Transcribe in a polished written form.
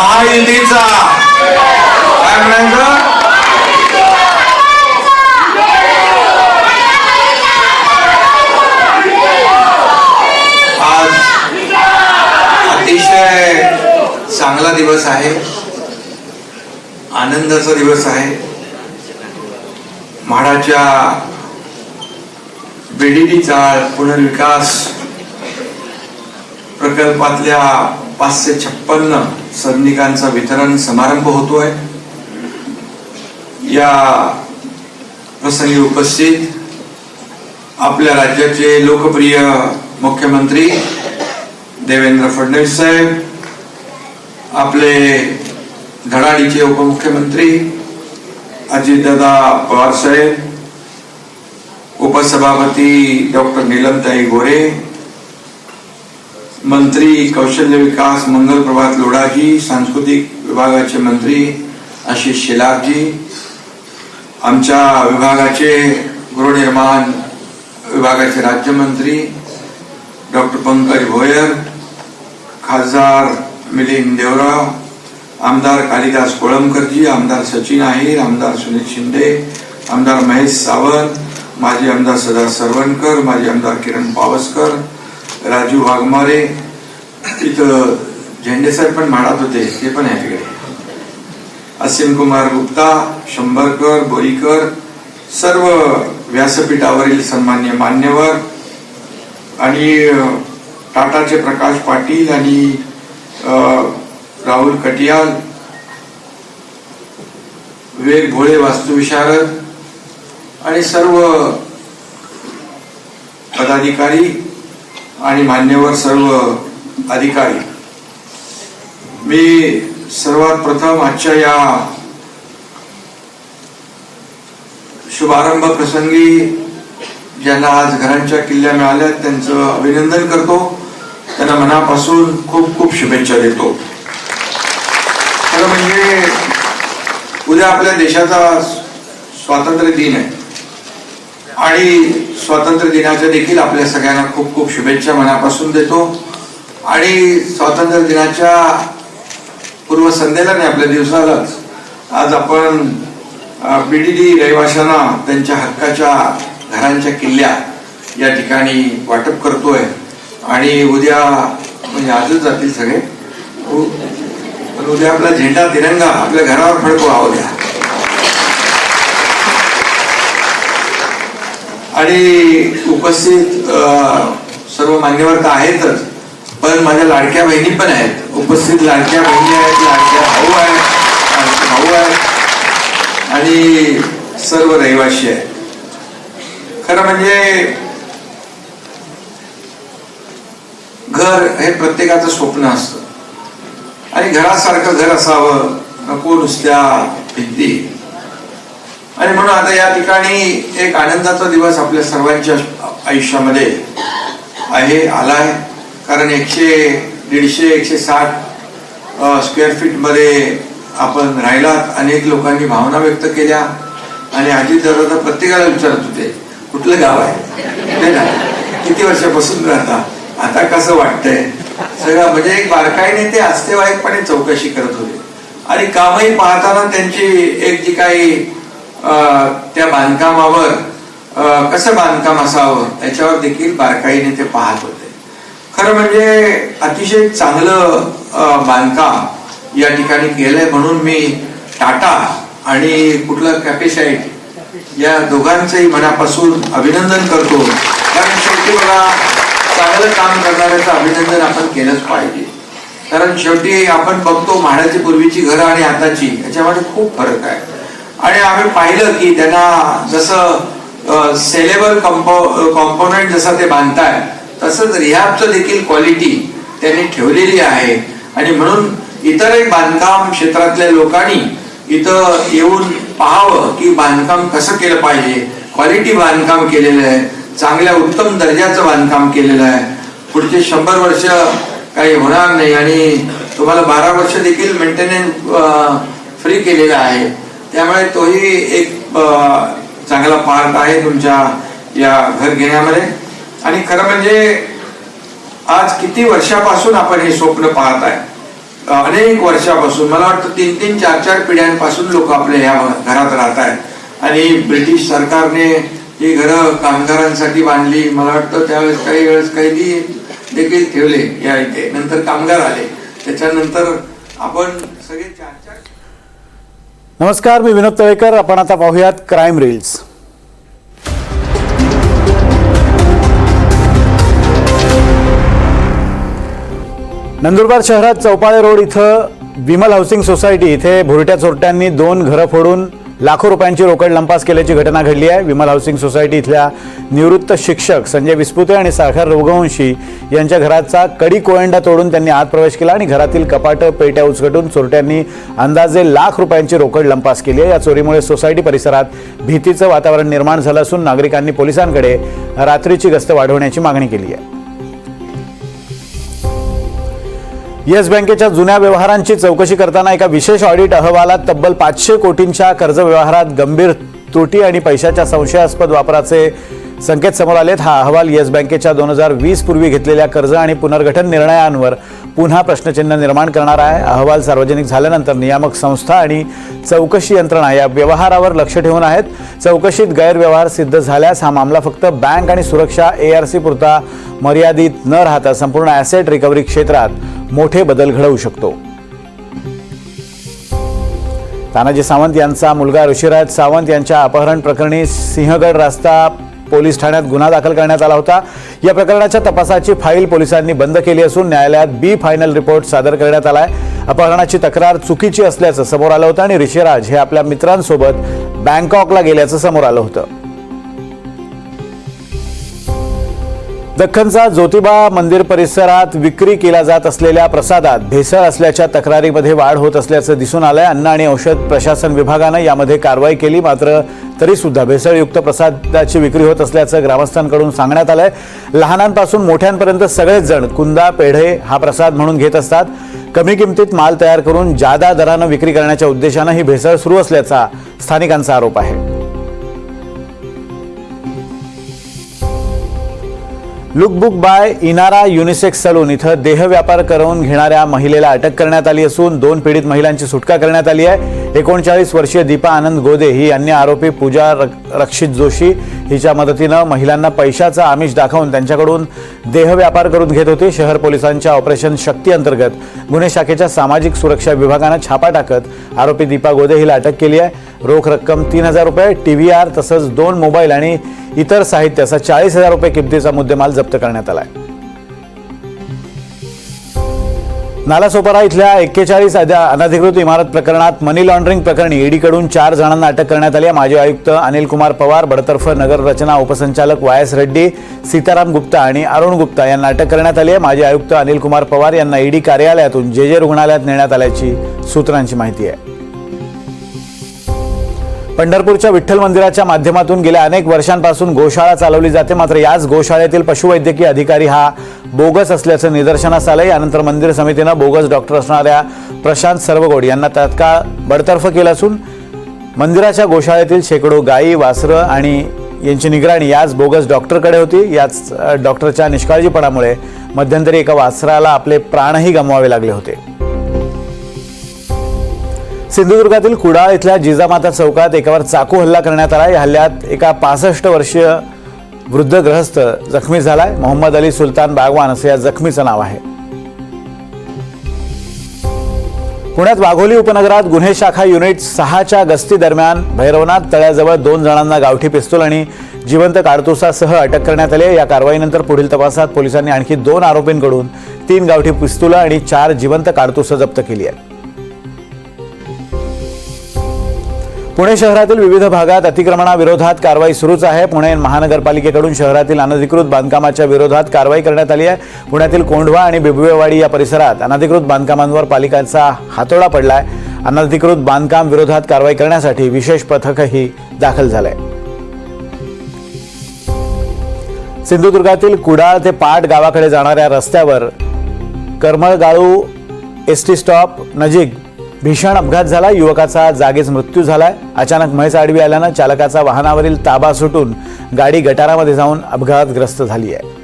महायुतीचा काय म्हणायचं आज अतिशय चांगला दिवस आहे, आनंदाचा दिवस आहे। म्हाडाच्या बीडीडी चाळ पुनर्विकास प्रकल्पातल्या 556 सदनिकांचा वितरण समारंभ होतोय। या प्रसंगी उपस्थित आपल्या राज्याचे लोकप्रिय मुख्यमंत्री देवेंद्र फडणवीस साहेब, आपले धडाडीचे उपमुख्यमंत्री अजितदादा पवार साहेब, उपसभापती डॉक्टर नीलमताई गोरे, मंत्री कौशल्य विकास मंगल प्रभात लोढाजी, सांस्कृतिक विभागाचे मंत्री आशिष शेलारजी, आमच्या विभागाचे गृहनिर्माण विभागाचे राज्यमंत्री डॉक्टर पंकज भोयर, खासदार मिलिंद देवराव, आमदार कालिदास कोळंबकरजी, आमदार सचिन आहेर, आमदार सुनील शिंदे, आमदार महेश सावंत, माजी आमदार सदा सरवणकर, माजी आमदार किरण पावसकर, राजू वाघमारे, इथं झेंडे साहेब पण म्हाडात होते, ते पण आहे तिकडे, असीम कुमार गुप्ता, शंभरकर, बोरीकर, सर्व व्यासपीठावरील सन्मान्य मान्यवर आणि टाटाचे प्रकाश पाटील आणि राहुल कटियाल, विवेक भोळे वास्तुविशारद आणि सर्व पदाधिकारी आणि मान्यवर सर्व अधिकारी, मी सर्वात प्रथम आजच्या या शुभारंभ प्रसंगी ज्यांना आज घरांच्या किल्ल्या मिळाल्या त्यांचं अभिनंदन करतो, त्यांना मनापासून खूप खूप शुभेच्छा देतो। खरं म्हणजे उद्या आपल्या देशाचा स्वातंत्र्य दिन आहे आणि स्वातंत्र्य दिनाच्या देखील आपल्या सगळ्यांना खूप खूप शुभेच्छा मनापासून देतो। आणि स्वातंत्र्य दिनाच्या पूर्वसंध्येला नाही, आपल्या दिवसालाच आज आपण बीडीडी रहिवाशांना त्यांच्या हक्काच्या घरांच्या किल्ल्या या ठिकाणी वाटप करतोय आणि उद्या म्हणजे आजच जातील सगळे, पण उद्या आपला झेंडा तिरंगा आपल्या घरावर फडकवा उद्या। आणि उपस्थित सर्व मान्यवर तर आहेतच, पण माझ्या लाडक्या बहिणी पण आहेत उपस्थित, लाडक्या बहिणी आहेत, लाडक्या भाऊ आहेत आणि सर्व रहिवासी आहेत। खरं म्हणजे घर हे प्रत्येकाचं स्वप्न असतं आणि घरासारखं घर असावं, नको नुसत्या भिंती। आणि म्हणून आता या ठिकाणी एक आनंदाचा दिवस आपल्या सर्वांच्या आयुष्यामध्ये आहे, आलाय, कारण 150-160 स्क्वेअर फीट मध्ये आपण राहिलात। अनेक लोकांनी भावना व्यक्त केल्या आणि अजितदादा तर प्रत्येकाला विचारत होते कुठलं गाव आहे, किती वर्षापासून राहता, आता कसं वाटतंय, सगळं म्हणजे एक बारकाईने ते आस्तेवाईकपणे चौकशी करत होते। आणि कामही पाहताना त्यांची एक जी काही त्या बांधकामावर कसं बांधकाम असावं त्याच्यावर देखील बारकाईने ते पाहत होते। खरं म्हणजे अतिशय चांगलं बांधकाम या ठिकाणी केलंय, म्हणून मी टाटा आणि कुठलं कॅपेसाइट या दोघांचंही मनापासून अभिनंदन करतो, कारण शेवटी मला चांगलं काम करणाऱ्याचं अभिनंदन आपण केलंच पाहिजे। कारण शेवटी आपण बघतो म्हाडाची पूर्वीची घरं आणि आताची याच्यामध्ये खूप फरक आहे आणि आम्ही पाहिलं की त्यांना जसं सेलेबल कॉम्पोनंट जसं ते बांधताय तसंच रिहॅबचं देखील क्वालिटी त्यांनी ठेवलेली आहे। आणि म्हणून इतरही बांधकाम क्षेत्रातल्या लोकांनी इथं येऊन पाहावं की बांधकाम कसं केलं पाहिजे, क्वालिटी बांधकाम केलेलं आहे, चांगल्या उत्तम दर्जाचं बांधकाम केलेलं आहे, पुढचे 100 वर्ष काही होणार नाही आणि तुम्हाला 12 वर्ष देखील मेंटेनन्स फ्री केलेला आहे। त्यामुळे तोही एक चांगला पार्ट आहे तुमच्या या घर घेण्यामध्ये। आणि खरं म्हणजे आज किती वर्षापासून आपण हे स्वप्न पाहत आहे, अनेक वर्षापासून, मला वाटतं 3-3, 4-4 पिढ्यांपासून लोक आपल्या या घरात राहत आहेत आणि ब्रिटिश सरकारने ही घरं कामगारांसाठी बांधली. मला वाटतं त्यावेळेस काही वेळेस कैदी देखील ठेवले या इथे. नंतर कामगार आले, त्याच्यानंतर आपण सगळे 4-4. नमस्कार, मी विनोद तळेकर. आपण आता पाहूयात क्राईम रील्स. नंदुरबार शहरात चौपाळे रोड इथं विमल हाऊसिंग सोसायटी इथे भुरट्या चोरट्यांनी 2 घरं फोडून लाखो रुपयांची रोकड लंपास केल्याची घटना घडली आहे. विमल हाऊसिंग सोसायटी इथल्या निवृत्त शिक्षक संजय विस्पुते आणि साखर रघुवंशी यांच्या घराचा कडी कोयंडा तोडून त्यांनी आत प्रवेश केला आणि घरातील कपाटं पेट्या उचकटून चोरट्यांनी अंदाजे लाख रुपयांची रोकड लंपास केली आहे. या चोरीमुळे सोसायटी परिसरात भीतीचं वातावरण निर्माण झालं असून नागरिकांनी पोलिसांकडे रात्रीची गस्त वाढवण्याची मागणी केली आहे. येस बँकेच्या जुन्या व्यवहारांची चौकशी करताना एका विशेष ऑडिट अहवालात तब्बल 500 कोटींच्या कर्ज व्यवहारात गंभीर त्रुटी आणि पैशाच्या संशयास्पद वापराचे संकेत समोर आलेत. हा अहवाल येस बँकेच्या 2020 पूर्वी घेतलेल्या कर्ज आणि पुनर्गठन निर्णयांवर पुन्हा प्रश्नचिन्ह निर्माण करणारा आहे. अहवाल सार्वजनिक झाल्यानंतर नियामक संस्था आणि चौकशी यंत्रणा या व्यवहारावर लक्ष ठेवून आहेत. चौकशीत गैरव्यवहार सिद्ध झाल्यास हा मामला फक्त बँक आणि सुरक्षा ARC पुरता मर्यादित न राहता संपूर्ण ॲसेट रिकव्हरी क्षेत्रात मोठे बदल घडवू शकतो. तानाजी सावंत यांचा मुलगा ऋषिराज सावंत यांच्या अपहरण प्रकरणी सिंहगड रस्ता पोलीस ठाण्यात गुन्हा दाखल करण्यात आला होता. या प्रकरणाच्या तपासाची फाईल पोलिसांनी बंद केली असून न्यायालयात B फायनल रिपोर्ट सादर करण्यात आलाय. अपहरणाची तक्रार चुकीची असल्याचं समोर आलं होतं आणि ऋषिराज हे आपल्या मित्रांसोबत बँकॉकला गेल्याचं समोर आलं होतं. दख्खनचा ज्योतिबा मंदिर परिसरात विक्री केला जात असलेल्या प्रसादात भेसळ असल्याच्या तक्रारीमध्ये वाढ होत असल्याचं दिसून आलंय. अन्न आणि औषध प्रशासन विभागानं यामध्ये कारवाई केली, मात्र तरी सुद्धा भेसळयुक्त प्रसादाची विक्री होत असल्याचं ग्रामस्थांकडून सांगण्यात आलंय. लहानांपासून मोठ्यांपर्यंत सगळेच जण कुंदा पेढे हा प्रसाद म्हणून घेत असतात. कमी किमतीत माल तयार करून जादा दरानं विक्री करण्याच्या उद्देशानं ही भेसळ सुरू असल्याचा स्थानिकांचा आरोप आहे. Lookbook by Inara unisex salon इथं देहव्यापार करून घेणाऱ्या महिलेला अटक करण्यात आली असून 2 पीडित महिलांची सुटका करण्यात आली आहे. 39 वर्षीय दीपा आनंद गोदे ही अन्य आरोपी पूजा रक्षित जोशी हिच्या मदतीनं महिलांना पैशाचा आमिष दाखवून त्यांच्याकडून देहव्यापार करून घेत होती. शहर पोलिसांच्या ऑपरेशन शक्ती अंतर्गत गुन्हे शाखेच्या सामाजिक सुरक्षा विभागानं छापा टाकत आरोपी दीपा गोदे हिला अटक केली आहे. रोख रक्कम 3000 रुपये, TVR तसंच 2 मोबाईल आणि इतर साहित्याचा 40,000 रुपये किमतीचा मुद्देमाल जप्त करण्यात आलाय. नालासोपारा इथल्या 41 अनधिकृत इमारत प्रकरणात मनी लॉन्ड्रिंग प्रकरणी ईडीकडून 4 जणांना अटक करण्यात आली आहे. माजी आयुक्त अनिल कुमार पवार, बडतर्फ नगर रचना उपसंचालक YS रेड्डी, सीताराम गुप्ता आणि अरुण गुप्ता यांना अटक करण्यात आली आहे. माजी आयुक्त अनिल कुमार पवार यांना ईडी कार्यालयातून JJ रुग्णालयात नेण्यात आल्याची सूत्रांची माहिती आहे. पंढरपूरच्या विठ्ठल मंदिराच्या माध्यमातून गेल्या अनेक वर्षांपासून गोशाळा चालवली जाते, मात्र याच गोशाळेतील पशुवैद्यकीय अधिकारी हा बोगस असल्याचं निदर्शनास आलं. यानंतर मंदिर समितीनं बोगस डॉक्टर असणाऱ्या प्रशांत सर्वगोड यांना तात्काळ बडतर्फ केलं असून मंदिराच्या गोशाळेतील शेकडो गायी, वासरं आणि यांची निगराणी याच बोगस डॉक्टरकडे होती. याच डॉक्टरच्या निष्काळजीपणामुळे मध्यंतरी एका वासराला आपले प्राणही गमवावे लागले होते. सिंधुदुर्गातील कुडाळ इथल्या जिजामाता चौकात एकावर चाकू हल्ला करण्यात आला. या हल्ल्यात एका 65 वर्षीय वृद्ध ग्रहस्थ जखमी झालाय. मोहम्मद अली सुलतान बागवान असं या जखमीचं नाव आहे. पुण्यात वाघोली उपनगरात गुन्हे शाखा युनिट 6च्या गस्ती दरम्यान भैरवनाथ तळ्याजवळ 2 जणांना गावठी पिस्तूल आणि जिवंत काडतुसासह अटक करण्यात आली. या कारवाईनंतर पुढील तपासात पोलिसांनी आणखी 2 आरोपींकडून 3 गावठी पिस्तूल आणि 4 जिवंत काडतुसं जप्त केली आहेत. पुणे शहरातील विविध भागात अतिक्रमणाविरोधात कारवाई सुरूच आहे. पुणे महानगरपालिकेकडून शहरातील अनधिकृत बांधकामाच्या विरोधात कारवाई करण्यात आली आहे. पुण्यातील कोंढवा आणि बिबवेवाडी या परिसरात अनधिकृत बांधकामांवर पालिकांचा हातोडा पडलाय. अनधिकृत बांधकाम विरोधात कारवाई करण्यासाठी विशेष पथकही दाखल झालंय. सिंधुदुर्गातील कुडाळ ते पाट गावाकडे जाणाऱ्या रस्त्यावर करमळगाळू ST स्टॉप नजीक भीषण अपघात झाला. युवकाचा जागीच मृत्यू झालाय. अचानक म्हैस आडवी आल्यानं चालकाचा वाहनावरील ताबा सुटून गाडी गटारामध्ये जाऊन अपघातग्रस्त झाली आहे.